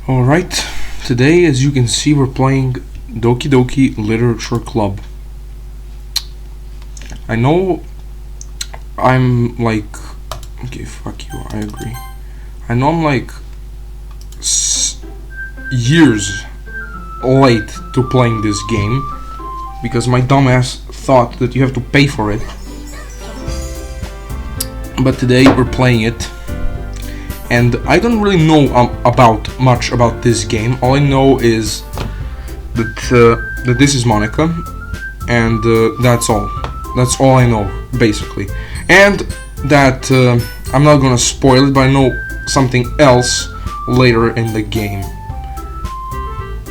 Alright, today as you can see we're playing Doki Doki Literature Club. I know I'm like... Okay, fuck you, I agree. I know I'm like years late to playing this game because my dumbass thought that you have to pay for it. But today we're playing it. And I don't really know much about this game. All I know is that this is Monica, and that's all. That's all I know, basically. And that I'm not gonna spoil it, but I know something else later in the game.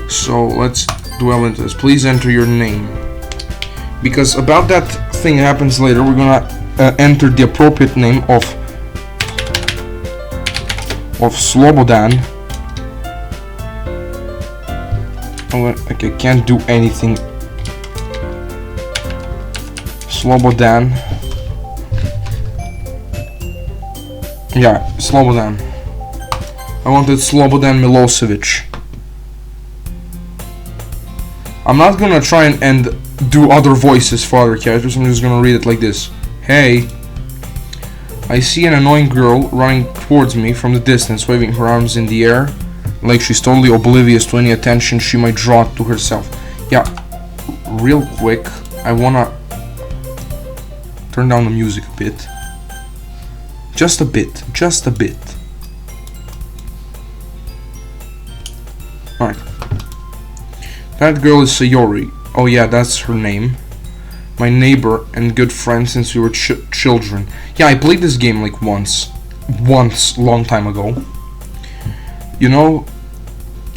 So let's dwell into this. Please enter your name, because about that thing happens later. We're gonna enter the appropriate name of Slobodan. Okay, I can't do anything. Slobodan. Yeah, Slobodan. I wanted Slobodan Milosevic. I'm not gonna try and do other voices for other characters. I'm just gonna read it like this. Hey. I see an annoying girl running towards me from the distance, waving her arms in the air, like she's totally oblivious to any attention she might draw to herself. Yeah, real quick, I wanna turn down the music a bit. Just a bit, just a bit. Alright. That girl is Sayori. Oh yeah, that's her name. My neighbor and good friend since we were children. Yeah, I played this game like once, long time ago. You know,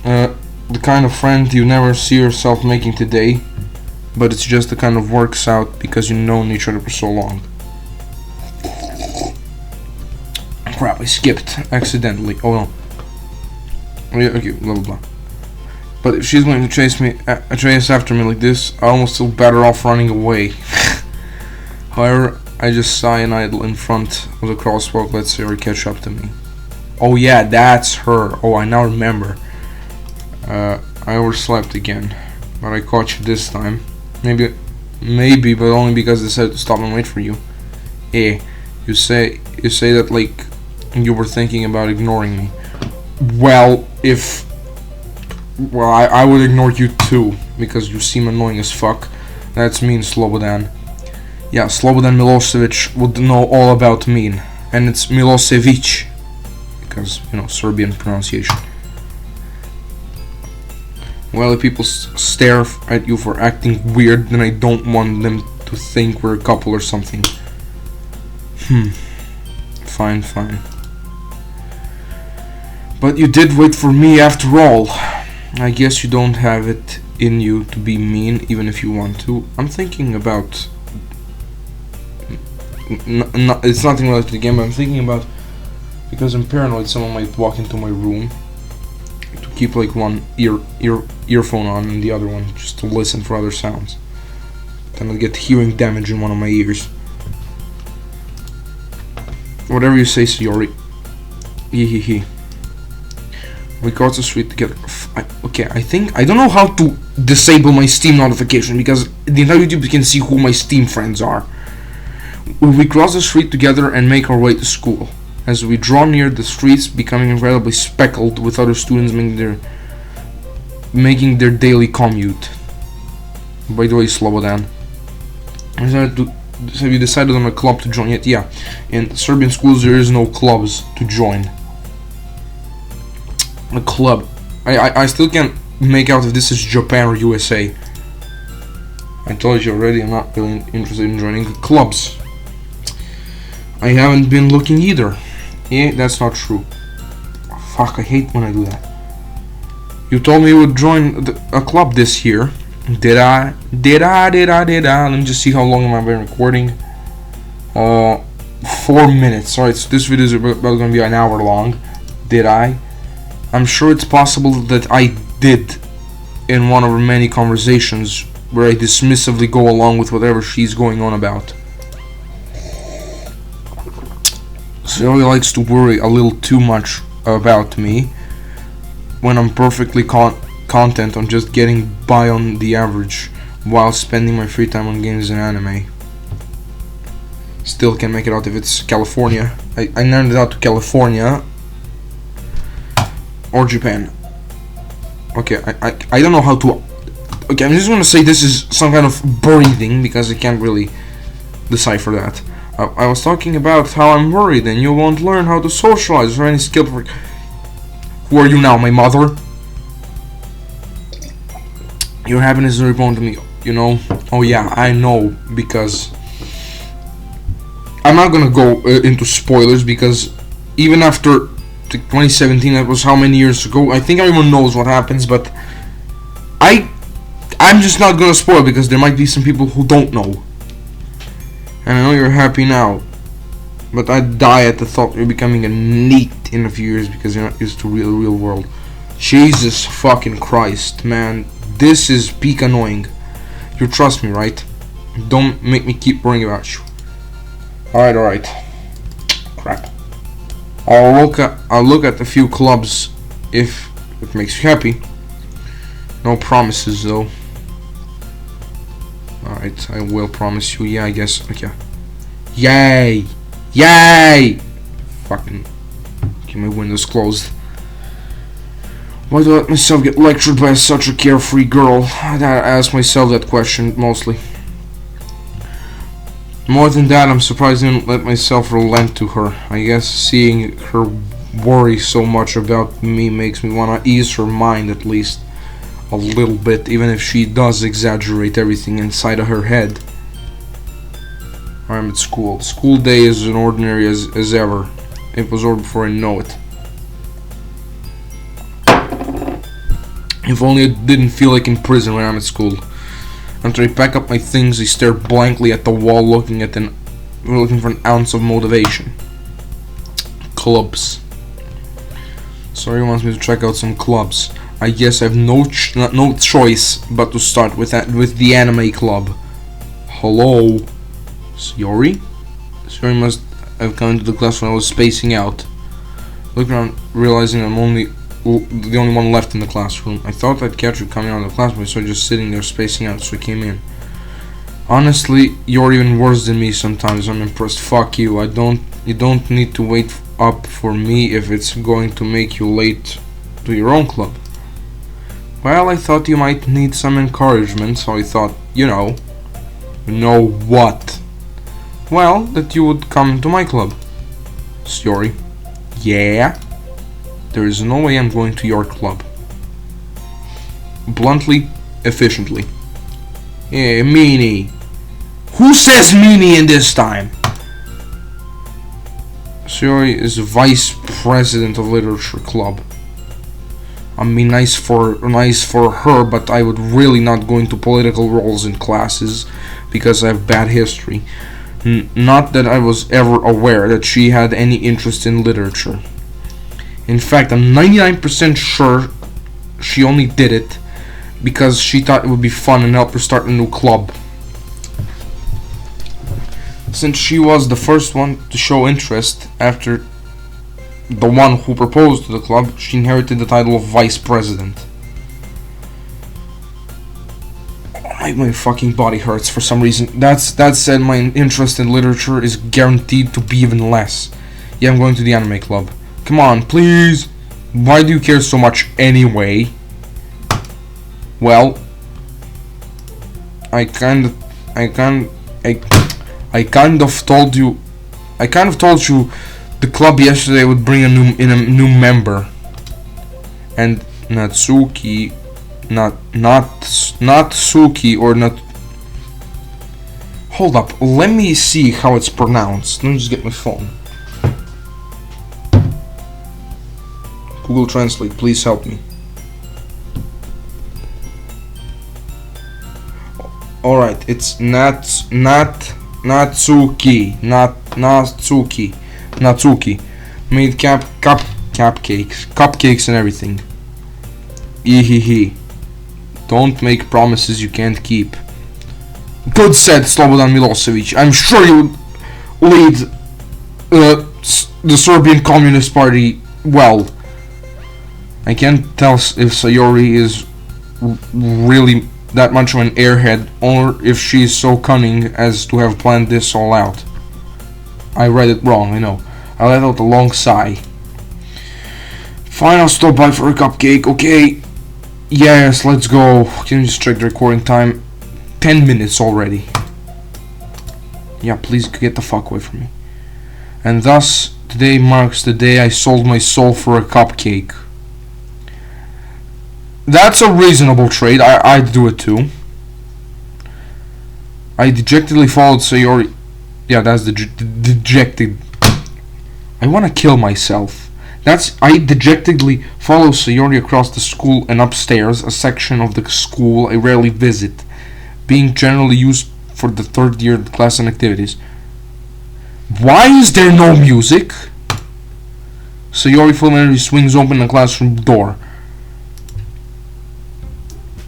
the kind of friend you never see yourself making today, but it's just the kind of works out because you've known each other for so long. Crap, I skipped accidentally. Oh no. Yeah, okay, blah blah blah. But if she's going to chase after me like this, I almost feel better off running away. However, I just sigh and idle in front of the crosswalk, let Sayori catch up to me. Oh yeah, that's her. Oh, I now remember. I overslept again, but I caught you this time. Maybe, but only because I decided to stop and wait for you. Eh, you say that like you were thinking about ignoring me. Well, I would ignore you too, because you seem annoying as fuck. That's mean, Slobodan. Yeah, Slobodan Milosevic would know all about mean. And it's Milosevic, because, you know, Serbian pronunciation. Well, if people stare at you for acting weird, then I don't want them to think we're a couple or something. Fine. But you did wait for me after all. I guess you don't have it in you to be mean, even if you want to. I'm thinking about... it's nothing related to the game, but I'm thinking about... Because I'm paranoid, someone might walk into my room to keep like one earphone on and the other one just to listen for other sounds. Then I'll get hearing damage in one of my ears. Whatever you say, Sayori. Hehehe. We cross the street together. Okay, I don't know how to disable my Steam notification because the entire YouTube can see who my Steam friends are. We cross the street together and make our way to school. As we draw near the streets, becoming incredibly speckled with other students making their daily commute. By the way, Slobodan, so you decided on a club to join yet? Yeah, in Serbian schools there is no clubs to join. A club. I still can't make out if this is Japan or USA. I told you already, I'm not really interested in joining clubs. I haven't been looking either. Yeah, that's not true. Fuck, I hate when I do that. You told me you would join a club this year. Did I? Let me just see how long have I been recording. 4 minutes. Alright, so this video is about going to be an hour long. Did I? I'm sure it's possible that I did in one of our many conversations where I dismissively go along with whatever she's going on about. She only likes to worry a little too much about me. when I'm perfectly content on just getting by on the average while spending my free time on games and anime. Still can't make it out if it's California. I narrowed it out to California or Japan. Okay, I don't know how to. Okay, I'm just gonna say this is some kind of breathing because I can't really decipher that. I was talking about how I'm worried and you won't learn how to socialize or any skill. Who are you now, my mother? Your happiness is reborn to me, you know? Oh yeah, I know, because I'm not gonna go into spoilers, because even after 2017, that was how many years ago, I think everyone knows what happens, but I'm just not gonna spoil, because there might be some people who don't know. And I know you're happy now, but I die at the thought you're becoming a NEET in a few years because you're not used to real world. Jesus fucking Christ, man. This is peak annoying. You trust me, right? Don't make me keep worrying about you. Alright. Crap. I'll look at a few clubs if it makes you happy. No promises though. Alright, I will promise you. Yeah, I guess. Okay. Yay! Yay! Fucking. Okay, my window's closed. Why do I let myself get lectured by such a carefree girl? I ask myself that question mostly. More than that, I'm surprised I didn't let myself relent to her. I guess seeing her worry so much about me makes me want to ease her mind at least a little bit, even if she does exaggerate everything inside of her head. I'm at school. School day is as ordinary as ever. It was over before I know it. If only I didn't feel like in prison when I'm at school. After I pack up my things, I stare blankly at the wall, looking for an ounce of motivation. Clubs. Sorry, wants me to check out some clubs. I guess I have no choice but to start with the anime club. Hello, Sayori? Sayori must have come into the class when I was spacing out. Looking around, realizing I'm the only one left in the classroom. I thought I'd catch you coming out of the class, but I saw you just sitting there spacing out, so I came in. Honestly, you're even worse than me sometimes. I'm impressed. Fuck you. You don't need to wait up for me if it's going to make you late to your own club. Well, I thought you might need some encouragement, so I thought, you know what? Well, that you would come to my club. Sayori. Yeah? There is no way I'm going to your club. Bluntly, efficiently. Yeah, meanie. Who says meanie in this time? Sayori is vice president of literature club. I mean, nice for her, but I would really not go into political roles in classes because I have bad history. Not that I was ever aware that she had any interest in literature. In fact, I'm 99% sure she only did it because she thought it would be fun and help her start a new club. Since she was the first one to show interest after the one who proposed to the club, she inherited the title of vice president. My fucking body hurts for some reason. That said, my interest in literature is guaranteed to be even less. Yeah, I'm going to the anime club. Come on, please. Why do you care so much anyway? Well, I kind of told you the club yesterday would bring a new member. And Natsuki, not Suki or not. Hold up, let me see how it's pronounced. Let me just get my phone. Google Translate, please help me. Alright, it's Natsuki. Made cupcakes and everything. Ehehe. Don't make promises you can't keep. Good said, Slobodan Milosevic. I'm sure you would lead the Serbian Communist Party well. I can't tell if Sayori is really that much of an airhead, or if she is so cunning as to have planned this all out. I read it wrong, I know. I let out a long sigh. Fine, I'll stop by for a cupcake, okay? Yes, let's go. Can you just check the recording time? 10 minutes already. Yeah, please get the fuck away from me. And thus, today marks the day I sold my soul for a cupcake. That's a reasonable trade. I'd do it too. I dejectedly followed Sayori. Yeah, that's the dejected. I want to kill myself. I dejectedly follow Sayori across the school and upstairs, a section of the school I rarely visit, being generally used for the third year class and activities. Why is there no music? Sayori fully swings open the classroom door.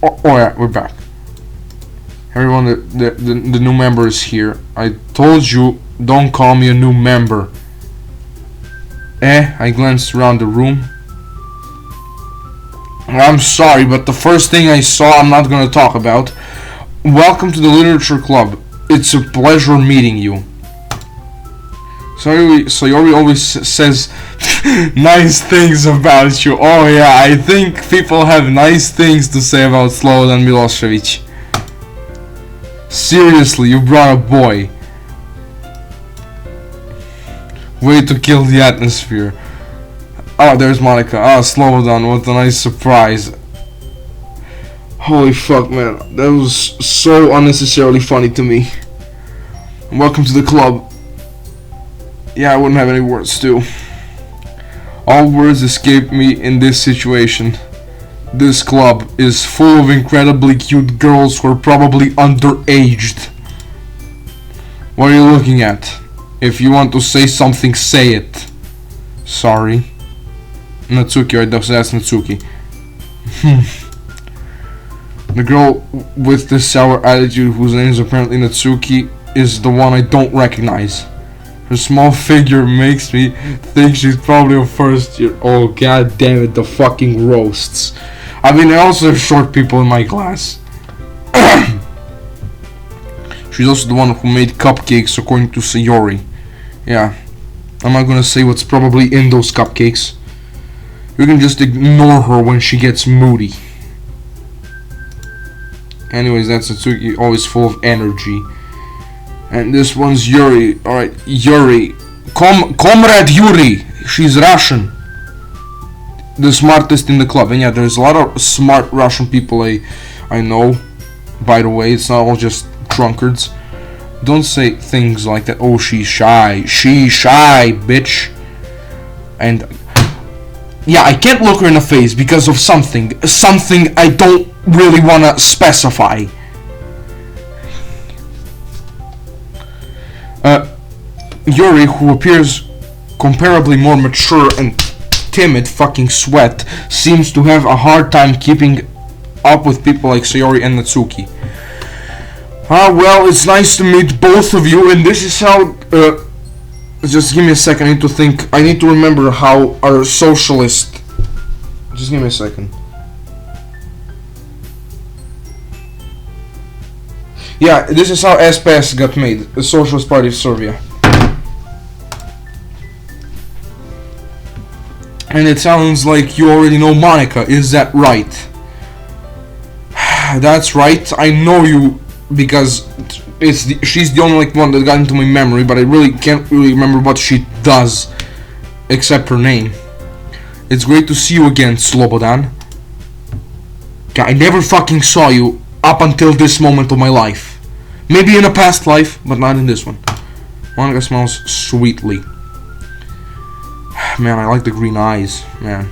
Oh yeah, we're back. Everyone, the new member is here. I told you, don't call me a new member. I glanced around the room. I'm sorry, but the first thing I saw I'm not gonna talk about. Welcome to the Literature Club. It's a pleasure meeting you. Sayori always says nice things about you. Oh yeah, I think people have nice things to say about Slobodan Milosevic. Seriously, you brought a boy. Way to kill the atmosphere. Oh, there's Monica. Ah, Slobodan, what a nice surprise. Holy fuck, man. That was so unnecessarily funny to me. Welcome to the club. Yeah, I wouldn't have any words too. All words escape me in this situation. This club is full of incredibly cute girls who are probably underaged. What are you looking at? If you want to say something, say it. Sorry. Natsuki, right? That's Natsuki. The girl with the sour attitude, whose name is apparently Natsuki, is the one I don't recognize. Her small figure makes me think she's probably a first year. Oh god damn it, the fucking roasts. I mean, I also have short people in my class. She's also the one who made cupcakes, according to Sayori. Yeah, I'm not gonna say what's probably in those cupcakes. You can just ignore her when she gets moody. Anyways, that's Natsuki, always full of energy. And this one's Yuri. Alright, Yuri. Comrade Yuri. She's Russian. The smartest in the club. And yeah, there's a lot of smart Russian people I know. By the way, it's not all just drunkards. Don't say things like that. Oh, she's shy. She's shy, bitch. And yeah, I can't look her in the face because of something. Something I don't really want to specify. Yuri, who appears comparably more mature and timid, fucking sweat, seems to have a hard time keeping up with people like Sayori and Natsuki. Well, it's nice to meet both of you, and this is how, just give me a second, I need to think, I need to remember how our socialist, just give me a second. Yeah, this is how SPS got made, the Socialist Party of Serbia. And it sounds like you already know Monica, is that right? That's right, I know you because she's the only one that got into my memory, but I really can't really remember what she does, except her name. It's great to see you again, Slobodan. I never fucking saw you up until this moment of my life. Maybe in a past life, but not in this one. Monica smells sweetly. Man, I like the green eyes, man.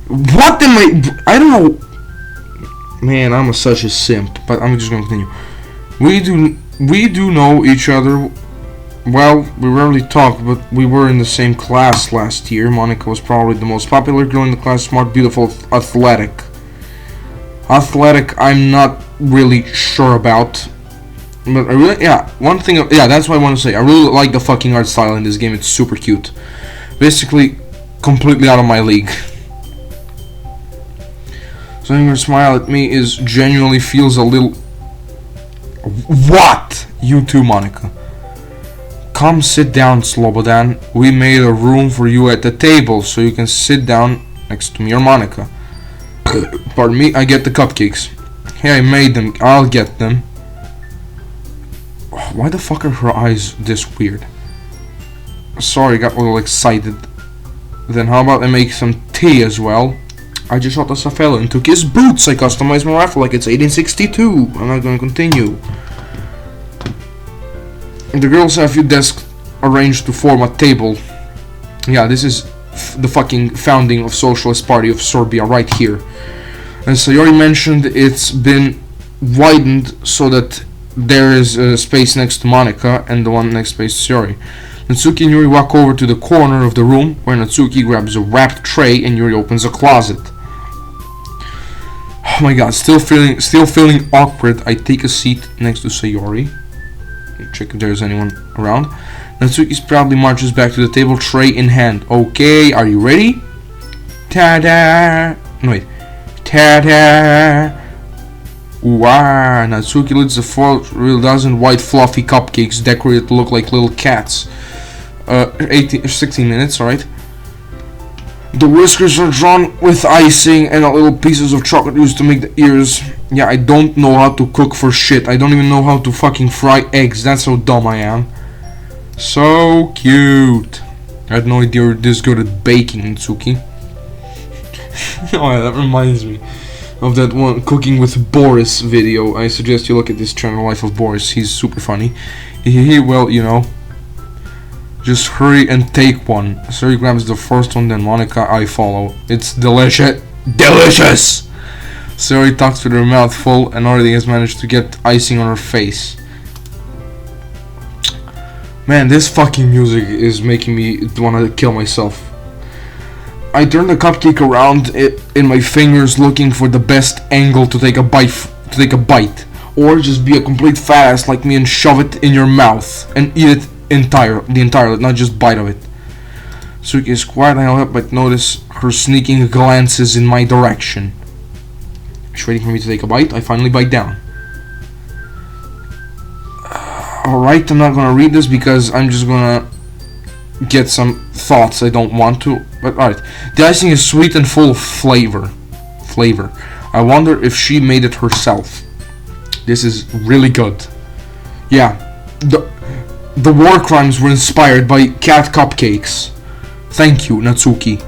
What am I don't know. Man, I'm such a simp, but I'm just gonna continue. We do know each other. Well, we rarely talk, but we were in the same class last year. Monica was probably the most popular girl in the class, smart, beautiful, athletic. Athletic, I'm not really sure about. But I really, yeah, one thing, yeah, that's what I want to say. I really like the fucking art style in this game. It's super cute. Basically, completely out of my league. Seeing her smile at me is genuinely feels a little... What? You too, Monica. Come sit down, Slobodan. We made a room for you at the table so you can sit down next to me or Monica. Pardon me, I get the cupcakes. Hey, I made them. I'll get them. Why the fuck are her eyes this weird? Sorry, got a little excited. Then how about I make some tea as well? I just shot us a fellow and took his boots. I customized my rifle like it's 1862. I'm not gonna continue. The girls have a few desks arranged to form a table. Yeah, this is the fucking founding of Socialist Party of Serbia right here. As Sayori mentioned, it's been widened so that there is a space next to Monica and the one next space to Sayori. Natsuki and Yuri walk over to the corner of the room where Natsuki grabs a wrapped tray and Yuri opens a closet. Oh my god, still feeling awkward. I take a seat next to Sayori. Check if there's anyone around. Natsuki proudly marches back to the table, tray in hand. Okay, are you ready? Ta-da! No, wait. Ta-da! Wow! Natsuki leads the 4 dozen white fluffy cupcakes decorated to look like little cats. 16 minutes, alright. The whiskers are drawn with icing and little pieces of chocolate used to make the ears. Yeah, I don't know how to cook for shit. I don't even know how to fucking fry eggs. That's how dumb I am. So cute. I had no idea you're this good at baking, Natsuki. Oh yeah, that reminds me of that one cooking with Boris video. I suggest you look at this channel, Life of Boris. He's super funny. Well, you know. Just hurry and take one. Sari grabs the first one, then Monica, I follow. It's delicious. Delicious! Sari talks with her mouth full and already has managed to get icing on her face. Man, this fucking music is making me want to kill myself. I turn the cupcake around in my fingers, looking for the best angle to take a bite, or just be a complete fat ass like me and shove it in your mouth and eat it entirely, not just bite of it. Suki is quiet, and I'll help but notice her sneaking glances in my direction. She's waiting for me to take a bite. I finally bite down. Alright, I'm not gonna read this because I'm just gonna get some thoughts I don't want to. But alright. The icing is sweet and full of flavor. I wonder if she made it herself. This is really good. Yeah. The war crimes were inspired by cat cupcakes. Thank you, Natsuki.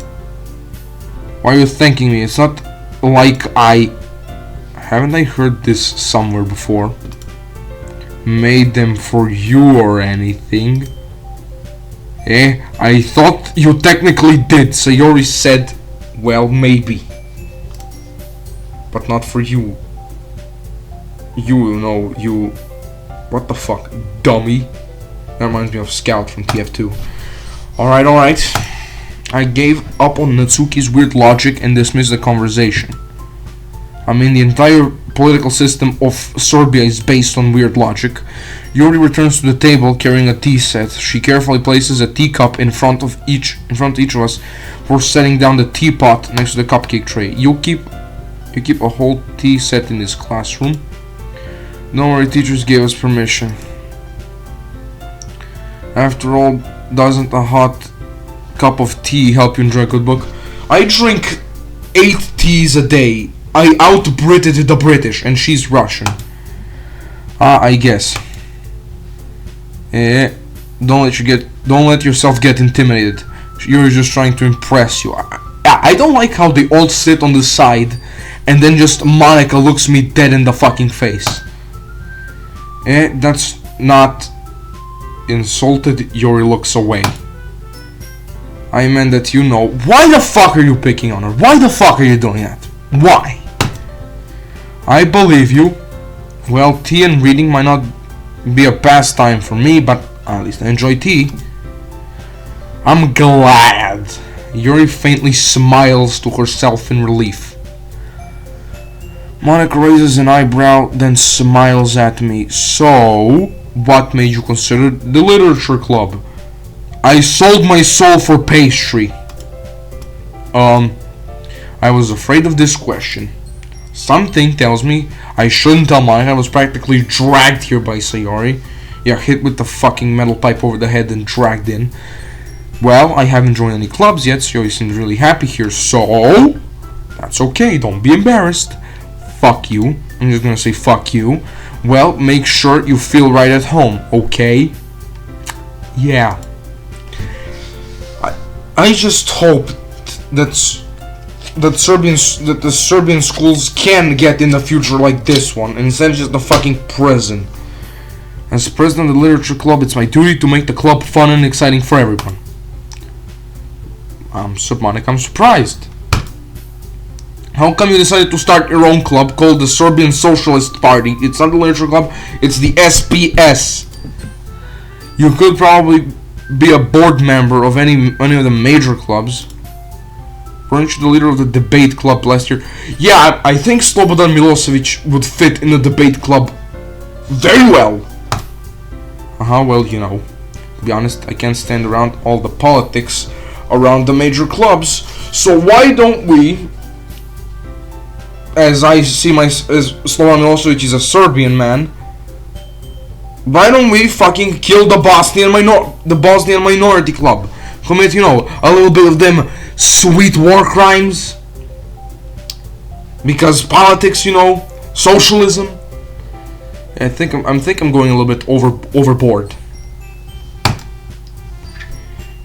Why are you thanking me? It's not like haven't I heard this somewhere before? Made them for you or anything? I thought you technically did. Sayori said, well, maybe. But not for you. You know, you... What the fuck? Dummy. That reminds me of Scout from TF2. Alright. I gave up on Natsuki's weird logic and dismissed the conversation. I mean, the entire political system of Serbia is based on weird logic. Yuri returns to the table carrying a tea set. She carefully places a teacup in front of each of us before setting down the teapot next to the cupcake tray. You keep a whole tea set in this classroom. Don't worry, teachers gave us permission. After all, doesn't a hot cup of tea help you enjoy a good book? I drink 8 teas a day. I out-Brited the British, and she's Russian. I guess. Don't let yourself get intimidated. You're just trying to impress you. I don't like how they all sit on the side, and then just Monica looks me dead in the fucking face. That's not insulted. Yuri looks away. I meant that you know. Why the fuck are you picking on her? Why the fuck are you doing that? Why? I believe you. Well, tea and reading might not be a pastime for me, but at least I enjoy tea. I'm glad. Yuri faintly smiles to herself in relief. Monica raises an eyebrow, then smiles at me. So, what made you consider the literature club? I sold my soul for pastry. I was afraid of this question. Something tells me I shouldn't tell Monica. I was practically dragged here by Sayori. Yeah, hit with the fucking metal pipe over the head and dragged in. Well, I haven't joined any clubs yet. Sayori seems really happy here, so that's okay. Don't be embarrassed. Fuck you. I'm just gonna say fuck you. Well, make sure you feel right at home, okay? Yeah. I just hope that the Serbian schools can get in the future like this one, and instead of just a fucking prison. As president of the literature club, it's my duty to make the club fun and exciting for everyone. Monica, I'm surprised. How come you decided to start your own club called the Serbian Socialist Party? It's not the literature club, it's the SPS. You could probably be a board member of any of the major clubs. Weren't you the leader of the debate club last year? Yeah, I think Slobodan Milosevic would fit in the debate club very well. Well, you know, to be honest, I can't stand around all the politics around the major clubs. So why don't we, as I see as Slobodan Milosevic is a Serbian man, why don't we fucking kill the Bosnian minority club? Commit, you know, a little bit of them sweet war crimes. Because politics, you know, socialism. I think I'm going a little bit overboard.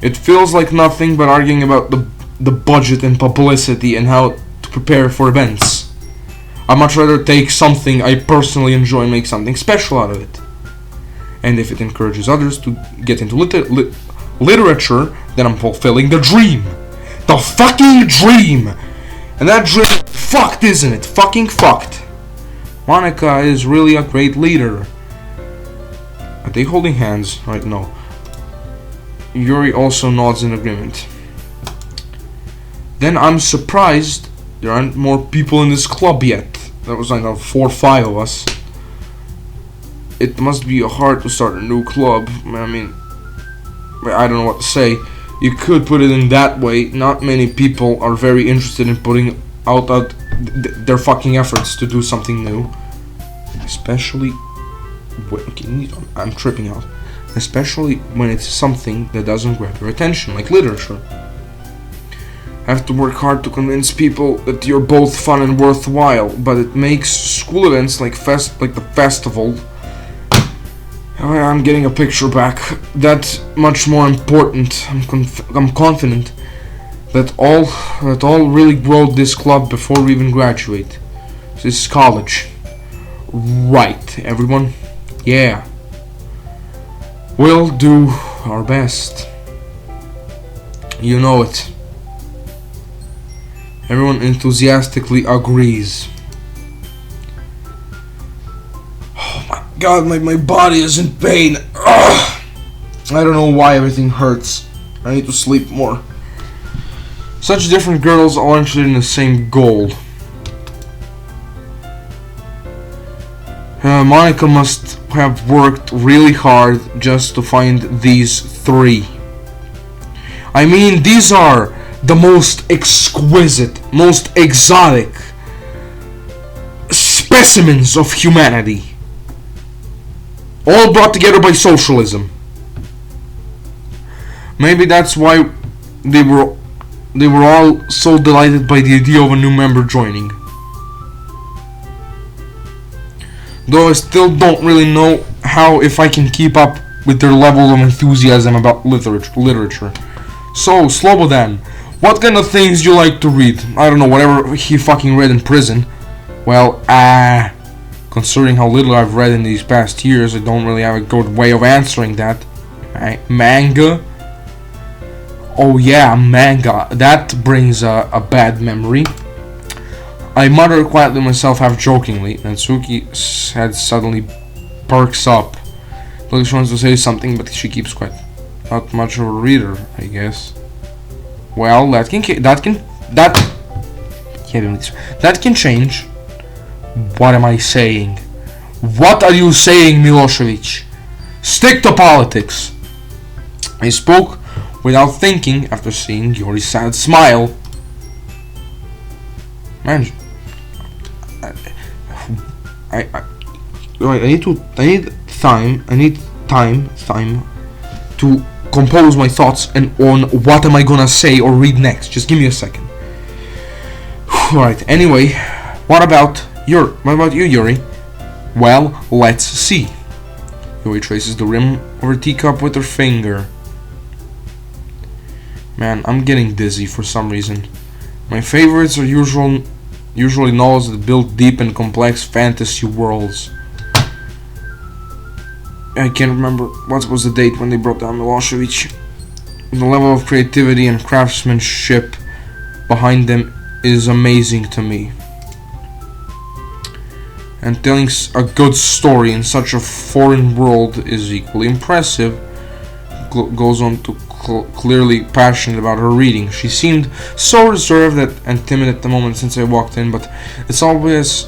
It feels like nothing but arguing about the budget and publicity and how to prepare for events. I'd much rather take something I personally enjoy and make something special out of it. And if it encourages others to get into literature, then I'm fulfilling the dream. The fucking dream! And that dream fucked, isn't it? Fucking fucked. Monica is really a great leader. Are they holding hands? Right, no. Yuri also nods in agreement. Then I'm surprised there aren't more people in this club yet. There was like 4 or 5 of us. It must be hard to start a new club. I mean, I don't know what to say. You could put it in that way. Not many people are very interested in putting out their fucking efforts to do something new. Especially... I'm tripping out. Especially when it's something that doesn't grab your attention, like literature. Have to work hard to convince people that you're both fun and worthwhile, but it makes school events like the festival... I'm getting a picture back. That's much more important. I'm confident that all really grow this club before we even graduate. This is college. Right, everyone? Yeah. We'll do our best. You know it. Everyone enthusiastically agrees. God, my body is in pain. Ugh. I don't know why everything hurts. I need to sleep more. Such different girls all interested in the same goal. Monica must have worked really hard just to find these 3. I mean, these are the most exquisite, most exotic specimens of humanity. All brought together by socialism. Maybe that's why they were all so delighted by the idea of a new member joining. Though I still don't really know if I can keep up with their level of enthusiasm about literature. So, Slobodan, what kind of things do you like to read? I don't know, whatever he fucking read in prison. Well, considering how little I've read in these past years, I don't really have a good way of answering that. Manga? Oh yeah, manga. That brings a bad memory. I mutter quietly myself, half jokingly, and Suki's head suddenly perks up. Like she wants to say something, but she keeps quiet. Not much of a reader, I guess. Well, that can change. What am I saying? What are you saying, Milosevic? Stick to politics. I spoke without thinking after seeing Yuri's sad smile. Man, I need time to compose my thoughts and on what am I gonna say or read next. Just give me a second. Alright, anyway, what about you, Yuri? Well, let's see. Yuri traces the rim of her teacup with her finger. Man, I'm getting dizzy for some reason. My favorites are usually novels that build deep and complex fantasy worlds. I can't remember what was the date when they brought down Milosevic. The level of creativity and craftsmanship behind them is amazing to me. And telling a good story in such a foreign world is equally impressive. Goes on to clearly passionate about her reading. She seemed so reserved and timid at the moment since I walked in, but it's always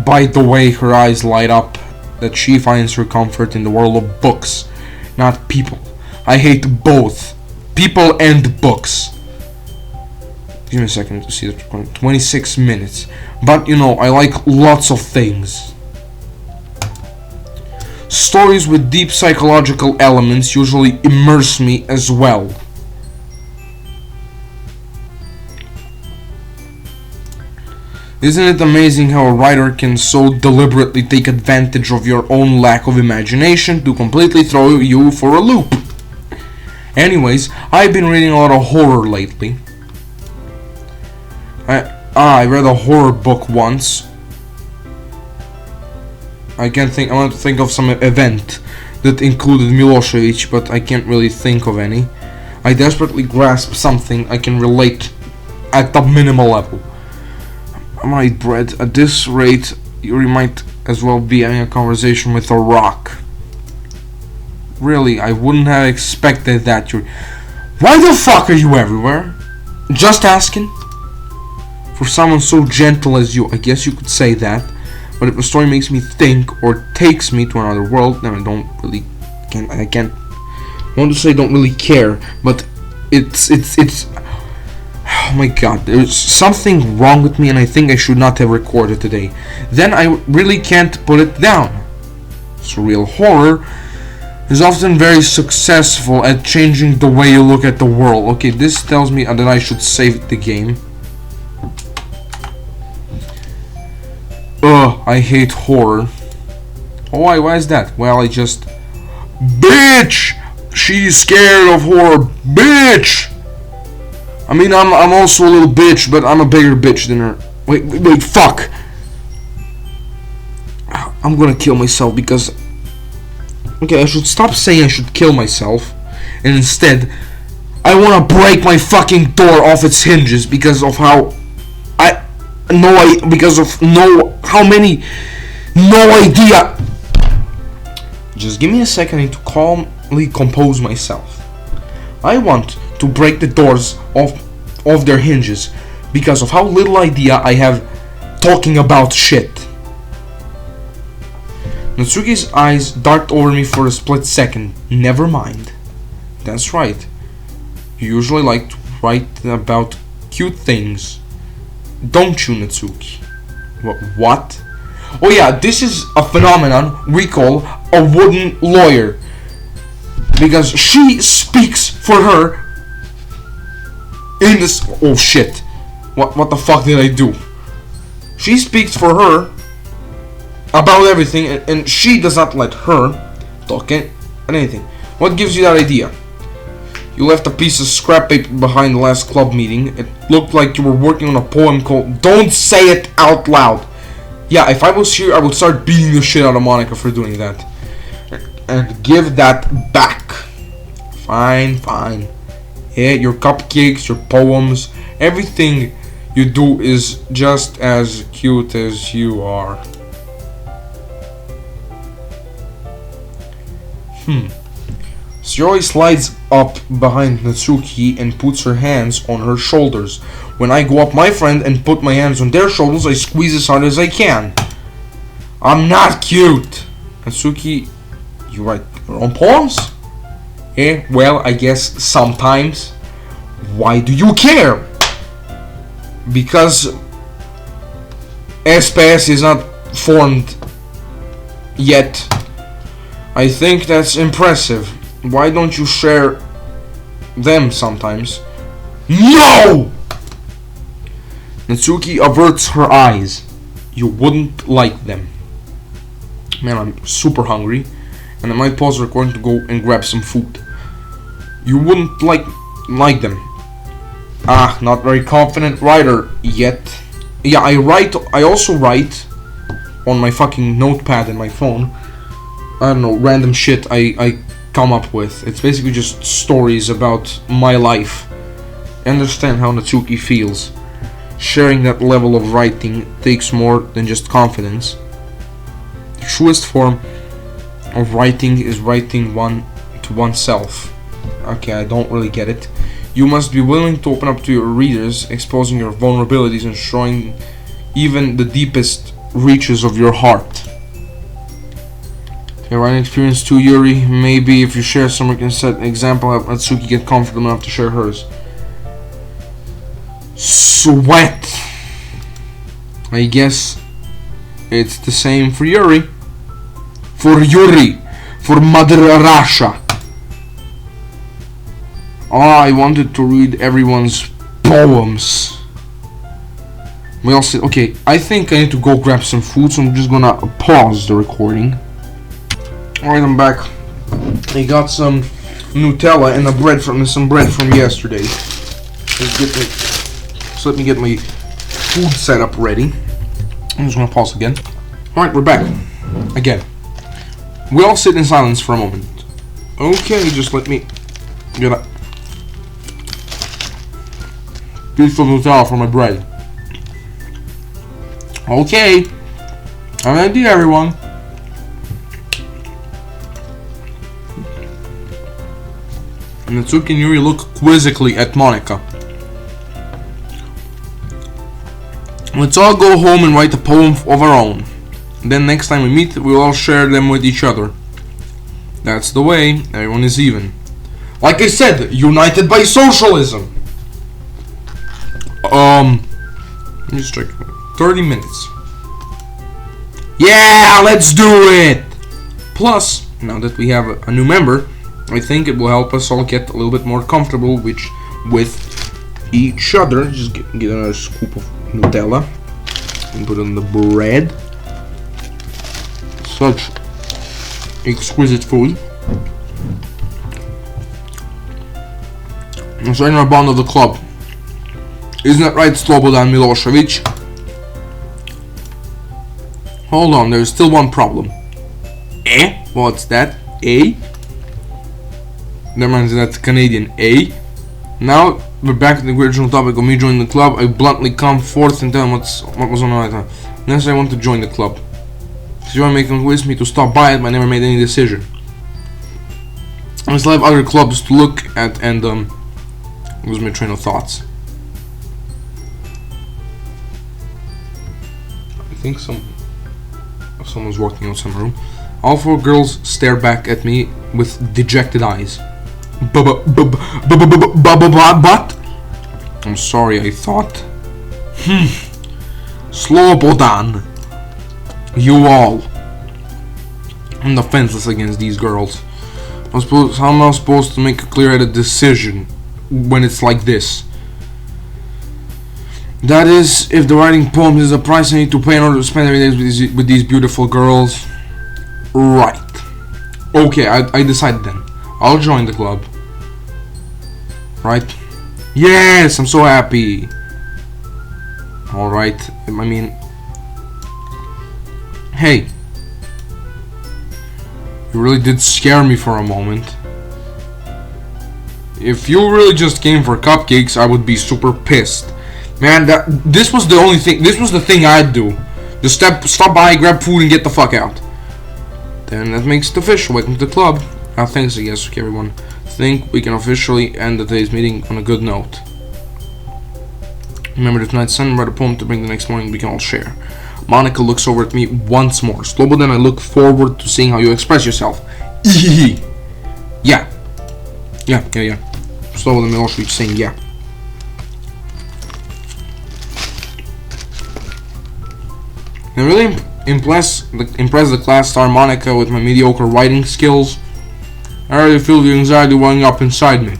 by the way her eyes light up that she finds her comfort in the world of books, not people. I hate both people and books. Give me a second to see the 26 minutes. But you know, I like lots of things. Stories with deep psychological elements usually immerse me as well. Isn't it amazing how a writer can so deliberately take advantage of your own lack of imagination to completely throw you for a loop? Anyways, I've been reading a lot of horror lately. I read a horror book once. I want to think of some event that included Milosevic, but I can't really think of any. I desperately grasp something I can relate at the minimal level. I'm gonna eat bread. At this rate, Yuri might as well be having a conversation with a rock. Really, I wouldn't have expected that, Yuri. Why the fuck are you everywhere? Just asking. For someone so gentle as you, I guess you could say that. But if a story makes me think or takes me to another world, then I don't really I can't want to say don't really care, but it's oh my god, there's something wrong with me and I think I should not have recorded today. Then I really can't put it down. Surreal horror is often very successful at changing the way you look at the world. Okay, this tells me that I should save the game. Ugh, I hate horror. Oh, why is that? Well, I just... Bitch! She's scared of horror. Bitch! I mean, I'm also a little bitch, but I'm a bigger bitch than her. Wait, fuck! I'm gonna kill myself because... Okay, I should stop saying I should kill myself. And instead, I wanna break my fucking door off its hinges because of how... No idea. Just give me a second. I need to calmly compose myself. I want to break the doors off their hinges because of how little idea I have talking about shit. Natsuki's eyes darted over me for a split second. Never mind. That's right. You usually like to write about cute things. Don't you, Natsuki? What? Oh yeah, this is a phenomenon we call a wooden lawyer. Because she speaks for her in this... Oh shit. What the fuck did I do? She speaks for her about everything and she does not let her talk anything. What gives you that idea? You left a piece of scrap paper behind the last club meeting. It looked like you were working on a poem called... Don't say it out loud! Yeah, if I was here, I would start beating the shit out of Monica for doing that. And give that back. Fine. Yeah, your cupcakes, your poems, everything you do is just as cute as you are. Shiori slides up behind Natsuki and puts her hands on her shoulders. When I go up my friend and put my hands on their shoulders, I squeeze as hard as I can. I'm not cute. Natsuki, you write your own poems? Yeah, well, I guess sometimes. Why do you care? Because SPS is not formed yet. I think that's impressive. Why don't you share them sometimes? No! Natsuki averts her eyes. You wouldn't like them. Man, I'm super hungry, and I might pause the recording to go and grab some food. You wouldn't like them. Ah, not very confident writer yet. Yeah, I also write on my fucking notepad in my phone. I don't know, random shit I come up with. It's basically just stories about my life. I understand how Natsuki feels. Sharing that level of writing takes more than just confidence. The truest form of writing is writing one to oneself. Okay, I don't really get it. You must be willing to open up to your readers, exposing your vulnerabilities and showing even the deepest reaches of your heart. Your writing experience too, Yuri. Maybe if you share someone can set an example, help Natsuki get comfortable enough to share hers. Sweat. I guess it's the same for Yuri. For Mother Russia. I wanted to read everyone's poems. We all said, okay, I think I need to go grab some food, so I'm just gonna pause the recording. Alright, I'm back. I got some Nutella and some bread from yesterday. So let me get my food set up ready. I'm just gonna pause again. Alright, we're back. Again. We all sit in silence for a moment. Okay, just let me get a piece of Nutella for my bread. Okay. I have an idea, everyone. And Natsuki and Yuri look quizzically at Monika. Let's all go home and write a poem of our own. Then next time we meet, we'll all share them with each other. That's the way. Everyone is even. Like I said, united by socialism. Just check. 30 minutes. Yeah, let's do it! Plus, now that we have a new member, I think it will help us all get a little bit more comfortable with each other. Just get another scoop of Nutella and put it on the bread. Such exquisite food. I'm signing a bond of the club. Isn't that right, Slobodan Milosevic? Hold on, there's still one problem. Eh? What's that? Eh? Never mind, that's Canadian. Eh? Now we're back to the original topic of me joining the club. I bluntly come forth and tell him what was on my time. Next, I want to join the club. If you want to make him with me to stop by it, but I never made any decision. I still have other clubs to look at and lose my train of thoughts. I think someone's walking outside my room. All four girls stare back at me with dejected eyes. But I'm sorry, I thought. Slobodan. You all. I'm defenseless against these girls. How am I supposed to make a clear-headed decision when it's like this? That is, if the writing poems is a price I need to pay in order to spend every day with these beautiful girls. Right. Okay, I decided then. I'll join the club. Right? Yes, I'm so happy. Alright, I mean... Hey. You really did scare me for a moment. If you really just came for cupcakes, I would be super pissed. Man, this was the only thing. This was the thing I'd do. Just stop by, grab food, and get the fuck out. Then that makes it official. Welcome to the club. Thanks, I guess. Okay, everyone. Think we can officially end today's meeting on a good note. Remember that tonight's sun, write a poem to bring the next morning we can all share. Monika looks over at me once more. Slobodan, I look forward to seeing how you express yourself. Yeah. Slobodan Milosevic saying yeah. And really impress the class star Monica with my mediocre writing skills. I already feel the anxiety welling up inside me.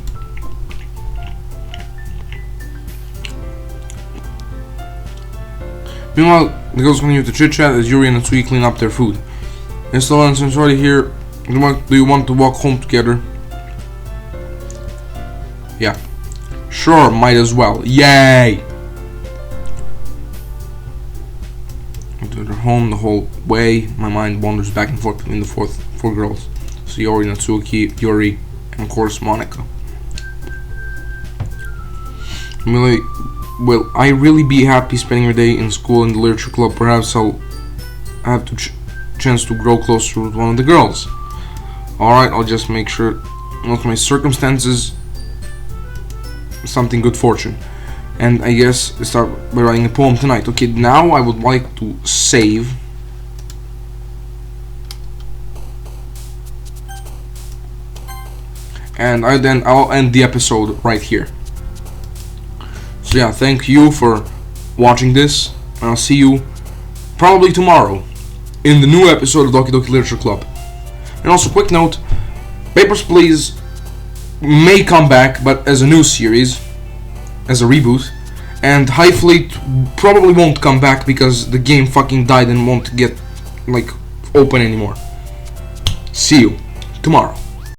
Meanwhile, the girls continue to chit-chat as Yuri and Natsui clean up their food. It's still and since already here, do you want to walk home together? Yeah. Sure, might as well. Yay! To their home the whole way, my mind wanders back and forth between the four girls. Sayori, Natsuki, Yuri, and of course Monica. Really, will I really be happy spending your day in school in the literature club? Perhaps I'll have to chance to grow closer with one of the girls. Alright, I'll just make sure not my circumstances something good fortune. And I guess start by writing a poem tonight. Okay, now I would like to save. And I'll end the episode right here. So yeah, thank you for watching this, and I'll see you probably tomorrow in the new episode of Doki Doki Literature Club. And also, quick note, Papers, Please may come back, but as a new series, as a reboot, and High Fleet probably won't come back because the game fucking died and won't get, like, open anymore. See you tomorrow.